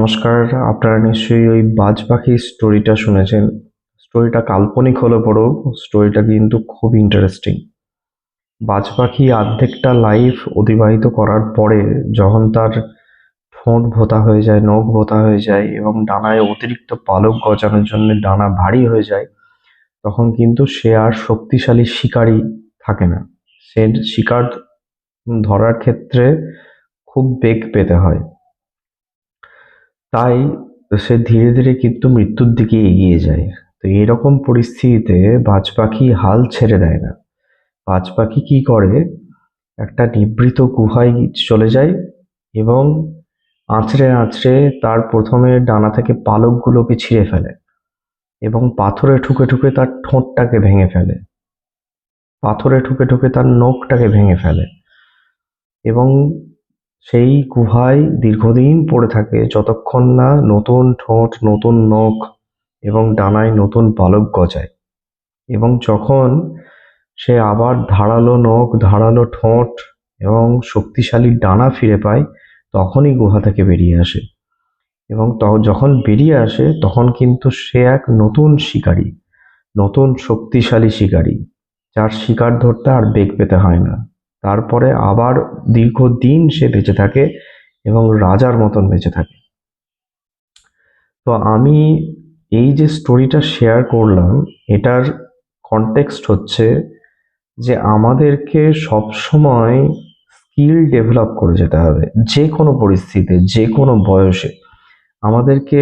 নমস্কার। আপনারা নিশ্চয়ই ওই বাজ পাখির স্টোরিটা শুনেছেন। স্টোরিটা কাল্পনিক হলে পরেও স্টোরিটা কিন্তু খুব ইন্টারেস্টিং। বাজ পাখি অর্ধেকটা লাইফ অতিবাহিত করার পরে যখন তার ঠোঁট ভোঁতা হয়ে যায়, নখ ভোঁতা হয়ে যায় এবং ডানায় অতিরিক্ত পালক গজানোর জন্য ডানা ভারী হয়ে যায়, তখন কিন্তু সে আর শক্তিশালী শিকারী থাকে না। সে শিকার ধরার ক্ষেত্রে খুব বেগ পেতে হয়। তাই সে ধীরে ধীরে কিন্তু মৃত্যুর দিকে এগিয়ে যায়। তো এরকম পরিস্থিতিতে বাজ পাখি হাল ছেড়ে দেয় না। বাজ পাখি কি করে, একটা নিভৃত গুহায় চলে যায় এবং আঁচড়ে আঁচড়ে তার প্রথমে ডানা থেকে পালকগুলোকে ছিঁড়ে ফেলে এবং পাথরে ঠুকে ঠুকে তার ঠোঁটটাকে ভেঙে ফেলে, পাথরে ঠুকে ঠুকে তার নখটাকে ভেঙে ফেলে এবং সেই গুহায় দীর্ঘদিন পড়ে থাকে যতক্ষণ না নতুন ঠোঁট, নতুন নখ এবং ডানায় নতুন পালক গজায়। এবং যখন সে আবার ধারালো নখ, ধারালো ঠোঁট এবং শক্তিশালী ডানা ফিরে পায়, তখনই গুহা থেকে বেরিয়ে আসে। এবং যখন বেরিয়ে আসে তখন কিন্তু সে এক নতুন শিকারী, নতুন শক্তিশালী শিকারী, যার শিকার ধরতে আর বেগ পেতে হয় না। তারপরে আবার দীর্ঘদিন সে বেঁচে থাকে এবং রাজার মতন বেঁচে থাকে। তো আমি এই যে স্টোরিটা শেয়ার করলাম, এটার কনটেক্সট হচ্ছে যে আমাদেরকে সবসময় স্কিল ডেভেলপ করে যেতে হবে। যে কোনো পরিস্থিতিতে, যে কোনো বয়সে আমাদেরকে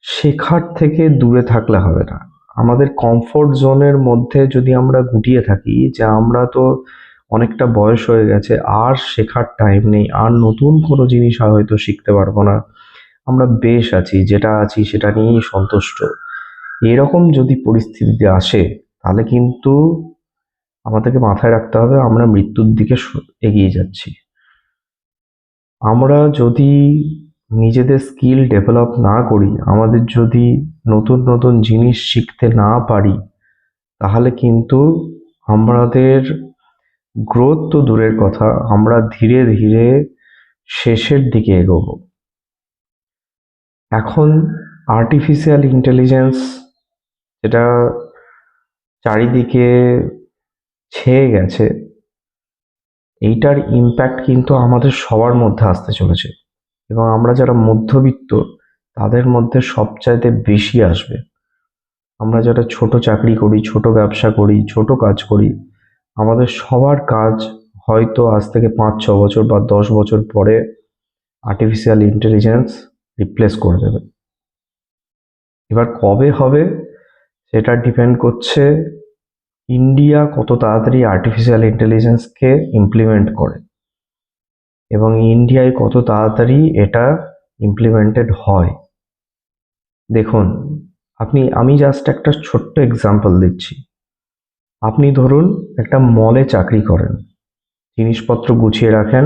শেখার থেকে দূরে থাকলে হবে না। আমাদের কমফোর্ট জোনের মধ্যে যদি আমরা গুটিয়ে থাকি যে আমরা তো অনেকটা বয়স হয়ে গেছে, আর শেখার টাইম নেই, আর নতুন কোনো জিনিস হয়তো শিখতে পারবো না, আমরা বেশ আছি, যেটা আছি সেটা নিয়েই সন্তুষ্ট, এরকম যদি পরিস্থিতিতে আসে, তাহলে কিন্তু আমাদেরকে মাথায় রাখতে হবে আমরা মৃত্যুর দিকে এগিয়ে যাচ্ছি। আমরা যদি নিজেদের স্কিল ডেভেলপ না করি, আমাদের যদি নতুন নতুন জিনিস শিখতে না পারি, তাহলে কিন্তু আমাদের গ্রোথ তো দূরের কথা, আমরা ধীরে ধীরে শেষের দিকে এগোবো। এখন আর্টিফিশিয়াল ইন্টেলিজেন্স, যেটা চারিদিকে ছেয়ে গেছে, এইটার ইম্প্যাক্ট কিন্তু আমাদের সবার মধ্যে আসতে চলেছে এবং আমরা যারা মধ্যবিত্ত তাদের মধ্যে সবচাইতে বেশি আসবে। আমরা যারা ছোট চাকরি করি, ছোট ব্যবসা করি, ছোট কাজ করি, আমাদের সবার কাজ হয়তো আজ থেকে ৫-৬ বছর বা ১০ বছর পরে আর্টিফিশিয়াল ইন্টেলিজেন্স রিপ্লেস করে দেবে। এবার কবে হবে সেটা ডিপেন্ড করছে ইন্ডিয়া কত তাড়াতাড়ি আর্টিফিশিয়াল ইন্টেলিজেন্সকে ইমপ্লিমেন্ট করে এবং ইন্ডিয়ায় কত তাড়াতাড়ি এটা ইমপ্লিমেন্টেড হয়। দেখুন, আমি জাস্ট একটা ছোট্ট এক্সাম্পল দিচ্ছি। আপনি ধরুন একটা মলে চাকরি করেন, জিনিসপত্র গুছিয়ে রাখেন,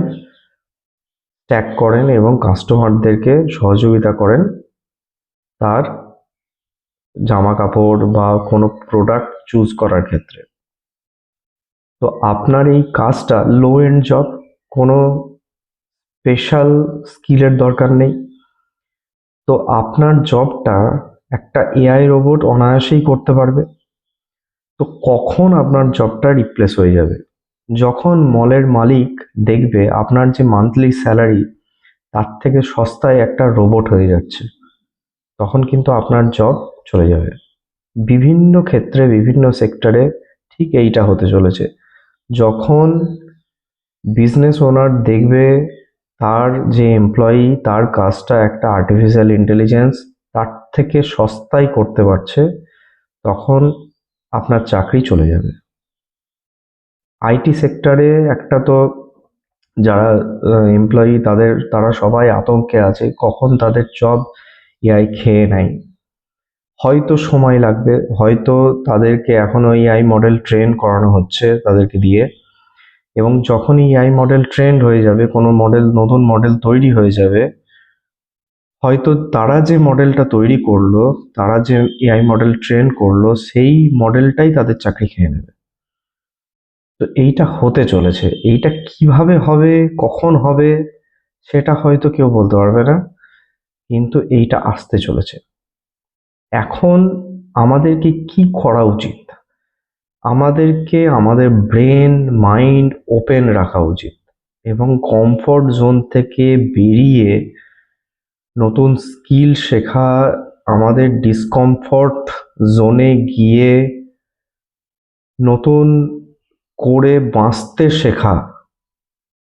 ট্যাগ করেন এবং কাস্টমারদেরকে সহযোগিতা করেন তার জামা কাপড় বা কোনো প্রোডাক্ট চুজ করার ক্ষেত্রে। তো আপনার এই কাজটা লো এন্ড জব, কোনো স্পেশাল স্কিলের দরকার নেই। তো আপনার জবটা একটা এআই রোবট অনায়াসেই করতে পারবে। তো কখন আপনার জবটা রিপ্লেস হয়ে যাবে? যখন মলের মালিক দেখবে আপনার যে মান্থলি স্যালারি তার থেকে সস্তায় একটা রোবট হয়ে যাচ্ছে, তখন কিন্তু আপনার জব চলে যাবে। বিভিন্ন ক্ষেত্রে, বিভিন্ন সেক্টরে ঠিক এইটা হতে চলেছে। যখন বিজনেস ওনার দেখবে তার যে এমপ্লয়ি তার কাজটা একটা আর্টিফিশিয়াল ইন্টেলিজেন্স তার থেকে সস্তায় করতে পারছে, তখন আপনার চাকরি চলে যাবে। আইটি সেক্টরে একটা তো যারা এমপ্লয়ি তারা সবাই আতঙ্কে আছে কখন তাদের জব এআই খেয়ে নেয়। হয়তো সময় লাগবে, হয়তো তাদেরকে এখনো এআই মডেল ট্রেন করানো হচ্ছে তাদেরকে দিয়ে, এবং যখন এআই মডেল ট্রেন্ড হয়ে যাবে, কোনো মডেল, নতুন মডেল তৈরি হয়ে যাবে, হয়তো তারা যে মডেলটা তৈরি করলো, তারা যে এআই মডেল ট্রেন করলো, সেই মডেলটাই তাদের চাকরি খেয়ে নেবে। তো এইটা হতে চলেছে। এইটা কিভাবে হবে, কখন হবে, সেটা হয়তো কেউ বলতে পারবে না, কিন্তু এইটা আসতে চলেছে। এখন আমাদেরকে কি করা উচিত? আমাদেরকে আমাদের ব্রেন মাইন্ড ওপেন রাখা উচিত এবং কমফর্ট জোন থেকে বেরিয়ে নতুন স্কিল শেখা, আমাদের ডিসকমফর্ট জোনে গিয়ে নতুন করে বাঁচতে শেখা,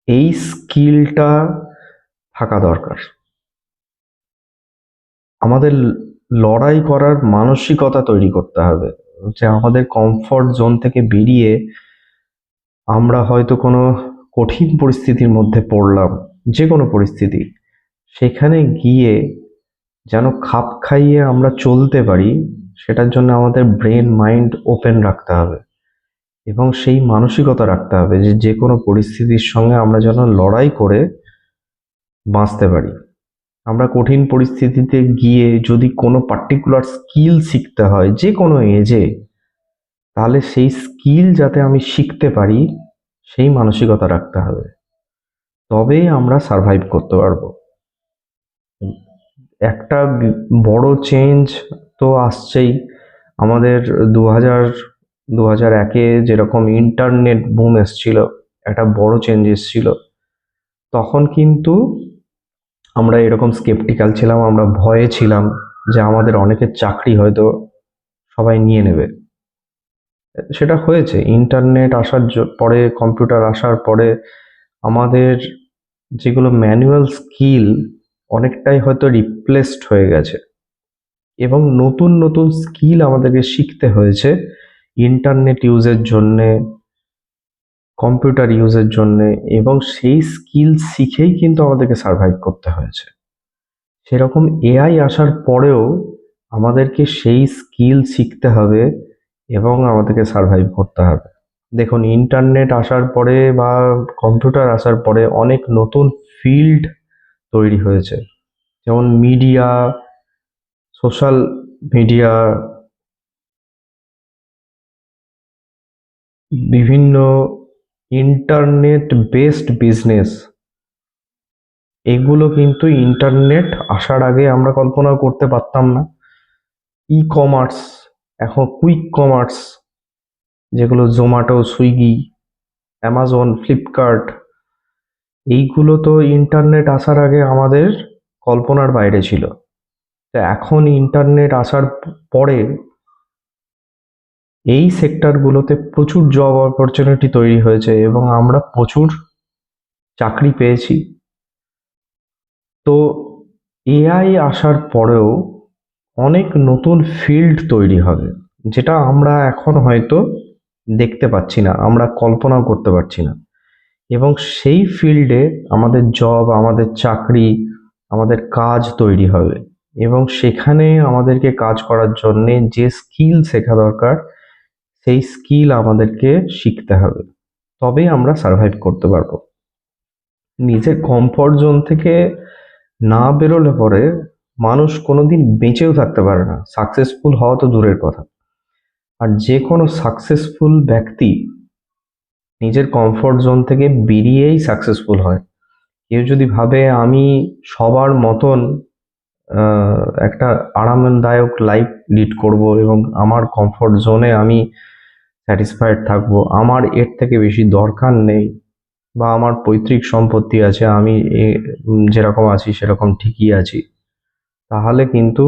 এই স্কিলটা থাকা দরকার। আমাদের লড়াই করার মানসিকতা তৈরি করতে হবে, যে আমাদের কমফর্ট জোন থেকে বেরিয়ে আমরা হয়তো কোনো কঠিন পরিস্থিতির মধ্যে পড়লাম, যে কোনো পরিস্থিতি, সেখানে গিয়ে যেন খাপ খাইয়ে আমরা চলতে পারি, সেটার জন্য আমাদের ব্রেন মাইন্ড ওপেন রাখতে হবে এবং সেই মানসিকতা রাখতে হবে যে যে কোনো পরিস্থিতির সঙ্গে আমরা যেন লড়াই করে বাঁচতে পারি। আমরা কঠিন পরিস্থিতিতে গিয়ে যদি কোনো পার্টিকুলার স্কিল শিখতে হয় যে কোনো এজে, তাহলে সেই স্কিল যাতে আমি শিখতে পারি সেই মানসিকতা রাখতে হবে, তবেই আমরা সার্ভাইভ করতে পারবো। একটা বড় চেঞ্জ তো আসছেই। আমাদের 2000 একে যেরকম ইন্টারনেট বুম এসছিল, একটা বড় চেঞ্জ এসছিল, তখন কিন্তু আমরা এরকম স্কেপটিক্যাল ছিলাম, আমরা ভয়ে ছিলাম যে আমাদের অনেকের চাকরি হয়তো সবাই নিয়ে নেবে। সেটা হয়েছে। ইন্টারনেট আসার পরে, কম্পিউটার আসার পরে আমাদের যেগুলো ম্যানুয়াল স্কিল অনেকটাই হয়তো রিপ্লেসড হয়ে গেছে এবং নতুন নতুন স্কিল আমাদেরকে শিখতে হয়েছে ইন্টারনেট ইউজের জন্যে, কম্পিউটার ইউজের জন্যে, এবং সেই স্কিল শিখেই কিন্তু আমাদেরকে সার্ভাইভ করতে হয়েছে। সেরকম এআই আসার পরেও আমাদেরকে সেই স্কিল শিখতে হবে এবং আমাদেরকে সার্ভাইভ করতে হবে। দেখুন, ইন্টারনেট আসার পরে বা কম্পিউটার আসার পরে অনেক নতুন ফিল্ড তৈরি হয়েছে, যেমন মিডিয়া, সোশ্যাল মিডিয়া, বিভিন্ন ইন্টারনেট বেসড বিজনেস, এগুলো কিন্তু ইন্টারনেট আসার আগে আমরা কল্পনাও করতে পারতাম না। ই কমার্স, এখন কুইক কমার্স, যেগুলো জোম্যাটো, সুইগি, অ্যামাজন, ফ্লিপকার্ট, এইগুলো তো ইন্টারনেট আসার আগে আমাদের কল্পনার বাইরে ছিল। তো এখন ইন্টারনেট আসার পরে এই সেক্টরগুলোতে প্রচুর জব অপরচুনিটি তৈরি হয়েছে এবং আমরা প্রচুর চাকরি পেয়েছি। তো এআই আসার পরেও অনেক নতুন ফিল্ড তৈরি হবে, যেটা আমরা এখন হয়তো দেখতে পাচ্ছি না, আমরা কল্পনাও করতে পারছি না, এবং সেই ফিল্ডে আমাদের জব, আমাদের চাকরি, আমাদের কাজ তৈরি হবে এবং সেখানে আমাদেরকে কাজ করার জন্যে যে স্কিল শেখা দরকার সেই স্কিল আমাদেরকে শিখতে হবে, তবেই আমরা সার্ভাইভ করতে পারবো। নিজের কমফর্ট জোন থেকে না বেরোলে পরে মানুষ কোনোদিন বেঁচেও থাকতে পারে না, সাকসেসফুল হওয়া তো দূরের কথা। আর যে কোনো সাকসেসফুল ব্যক্তি নিজের কমফর্ট জোন থেকে বেরিয়েই সাকসেসফুল হয়। কেউ যদি ভাবে আমি সবার মতন একটা আরামদায়ক লাইফ লিড করব এবং আমার কমফর্ট জোনে আমি স্যাটিসফাইড থাকবো, আমার এর থেকে বেশি দরকার নেই, বা আমার পৈতৃক সম্পত্তি আছে, আমি যেরকম আছি সেরকম ঠিকই আছি, তাহলে কিন্তু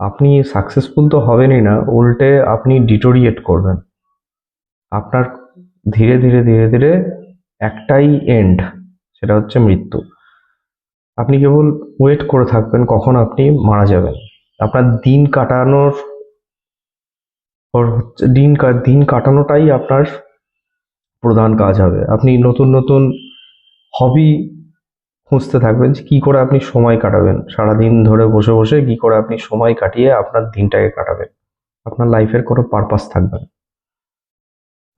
আপনি সাকসেসফুল তো হবেনই না, উল্টে আপনি ডিটোরিয়েট করবেন। আপনার ধীরে ধীরে ধীরে ধীরে একটাই এন্ড, সেটা হচ্ছে মৃত্যু। আপনি কেবল ওয়েট করে থাকবেন কখন আপনি মারা যাবেন। আপনার দিন কাটানোর হচ্ছে দিন কাটানোটাই আপনার প্রধান কাজ হবে। আপনি নতুন নতুন হবি খুঁজতে থাকবেন যে কী করে আপনি সময় কাটাবেন, সারাদিন ধরে বসে বসে কী করে আপনি সময় কাটিয়ে আপনার দিনটাকে কাটাবেন। আপনার লাইফের কোনো পারপাস থাকবে না।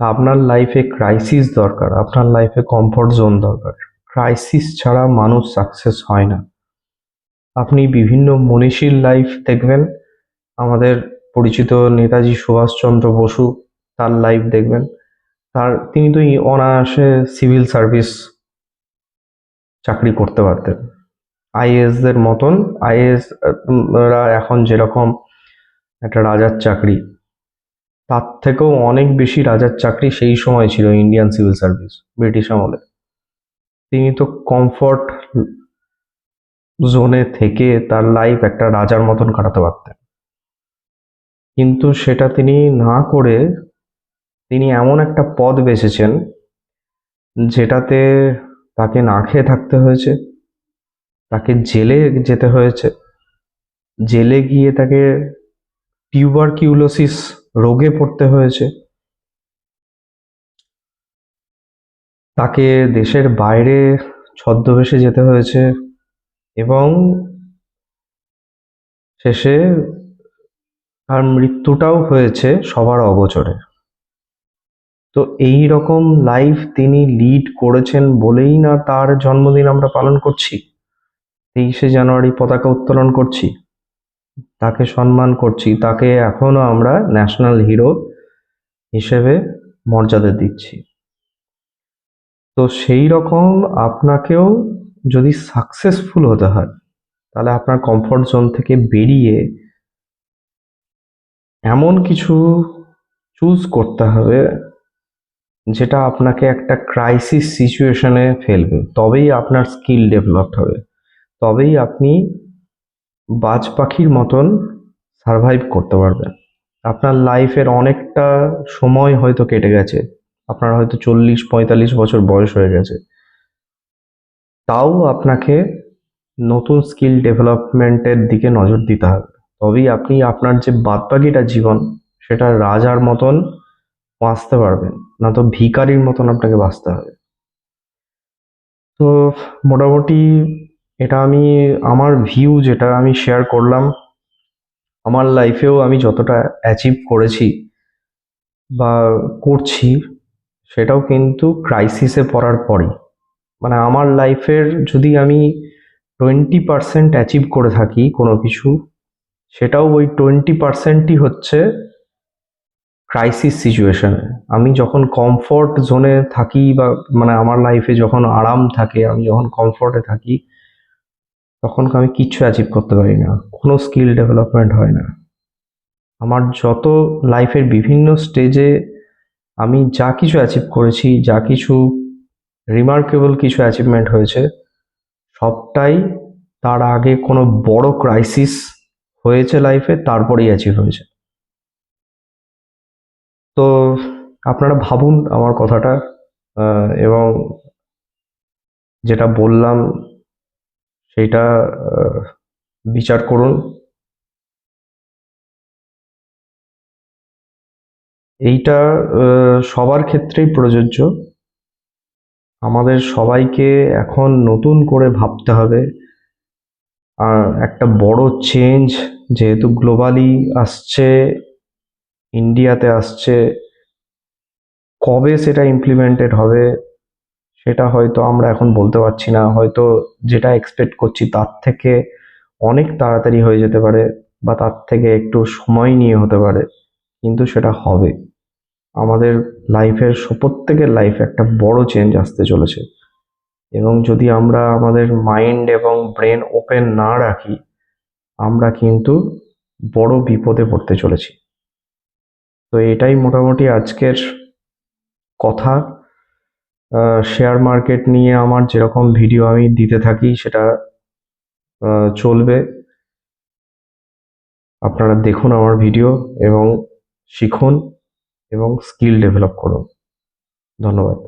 আপনার লাইফে ক্রাইসিস দরকার, আপনার লাইফে কমফর্ট জোন দরকার। ক্রাইসিস ছাড়া মানুষ সাকসেস হয় না। আপনি বিভিন্ন মনীষীর লাইফ দেখবেন, আমাদের পরিচিত নেতাজি সুভাষচন্দ্র বসু, তার লাইফ দেখবেন, তিনি তো অনায়াসে সিভিল সার্ভিস চাকরি করতে পারতেন, আইএএসদের মতন। আইএএস রা এখন যেরকম একটা রাজার চাকরি, তার থেকেও অনেক বেশি রাজার চাকরি সেই সময় ছিল ইন্ডিয়ান সিভিল সার্ভিস ব্রিটিশ আমলে। তিনি তো কমফর্ট জোনে থেকে তার লাইফ একটা রাজার মতন কাটাতে পারতেন, কিন্তু সেটা তিনি না করে তিনি এমন একটা পথ বেছেছেন যেটাতে তাকে না খেয়ে থাকতে হয়েছে, তাকে জেলে যেতে হয়েছে, জেলে গিয়ে তাকে টিউবারকিউলোসিস রোগে পড়তে হয়েছে, তাকে দেশের বাইরে ছদ্মবেশে যেতে হয়েছে, এবং শেষে তার মৃত্যুটাও হয়েছে সবার অগোচরে। তো এই রকম লাইফ তিনি লিড করেছেন বলেই না তার জন্মদিন আমরা পালন করছি, 23শে জানুয়ারি পতাকা উত্তোলন করছি, তাকে সম্মান করছি, তাকে এখনো আমরা ন্যাশনাল হিরো হিসেবে মর্যাদা দিচ্ছি। তো সেই রকম আপনাকেও যদি সাকসেসফুল হতে হয়, তাহলে আপনার কমফর্ট জোন থেকে বেরিয়ে এমন কিছু চুজ করতে হবে যেটা আপনাকে একটা ক্রাইসিস সিচুয়েশনে ফেলবে। তবেই আপনার স্কিল ডেভেলপড হবে, তবেই আপনি বাজ পাখির মতন সারভাইভ করতে পারবেন। আপনার লাইফের অনেকটা সময় হয়তো কেটে গেছে, আপনার হয়তো 40-45 বছর বয়স হয়ে গেছে, তাও আপনাকে নতুন স্কিল ডেভেলপমেন্টের দিকে নজর দিতে হবে। তবেই আপনি আপনার যে বাদবাকিটা জীবন সেটা রাজার মতন বাঁচতে পারবেন, না তো ভিখারির মতন আপনাকে বাঁচতে হবে। তো মোটামুটি এটা আমি আমার ভিউ যেটা আমি শেয়ার করলাম। আমার লাইফেও আমি যতটা অ্যাচিভ করেছি বা করছি, সেটাও কিন্তু ক্রাইসিসে পড়ার পরই। মানে আমার লাইফের যদি আমি 20% অ্যাচিভ করে থাকি কোনো কিছু, সেটাও ওই 20%ই হচ্ছে ক্রাইসিস সিচুয়েশনে। আমি যখন কমফর্ট জোনে থাকি বা মানে আমার লাইফে যখন আরাম থাকে, আমি যখন কমফর্টে থাকি, তখন আমি কিচ্ছু অ্যাচিভ করতে পারি না, কোনো স্কিল ডেভেলপমেন্ট হয় না। আমার যত লাইফের বিভিন্ন স্টেজে আমি যা কিছু অ্যাচিভ করেছি, যা কিছু রিমার্কেবল কিছু অ্যাচিভমেন্ট হয়েছে, সবটাই তার আগে কোনো বড় ক্রাইসিস হয়েছে লাইফে, তারপরেই অ্যাচিভ হয়েছে। তো আপনারা ভাবুন আমার কথাটা, এবং যেটা বললাম সেইটা বিচার করুন। এইটা সবার ক্ষেত্রেই প্রযোজ্য। আমাদের সবাইকে এখন নতুন করে ভাবতে হবে। আর একটা বড় চেঞ্জ যেহেতু গ্লোবালি আসছে, ইন্ডিয়াতে আসছে, কবে সেটা ইমপ্লিমেন্টেড হবে সেটা হয়তো আমরা এখন বলতে পারছি না। হয়তো যেটা এক্সপেক্ট করছি তার থেকে অনেক তাড়াতাড়ি হয়ে যেতে পারে, বা তার থেকে একটু সময় নিয়ে হতে পারে, কিন্তু সেটা হবে। আমাদের লাইফের প্রত্যেকের লাইফে একটা বড় চেঞ্জ আসতে চলেছে, এবং যদি আমরা আমাদের মাইন্ড এবং ব্রেন ওপেন না রাখি, আমরা কিন্তু বড় বিপদে পড়তে চলেছি। তো এটাই মোটামুটি আজকের কথা। শেয়ার মার্কেট নিয়ে আমার যেরকম ভিডিও আমি দিতে থাকি সেটা চলবে। আপনারা দেখুন আমার ভিডিও এবং শিখুন এবং স্কিল ডেভেলপ করুন। ধন্যবাদ।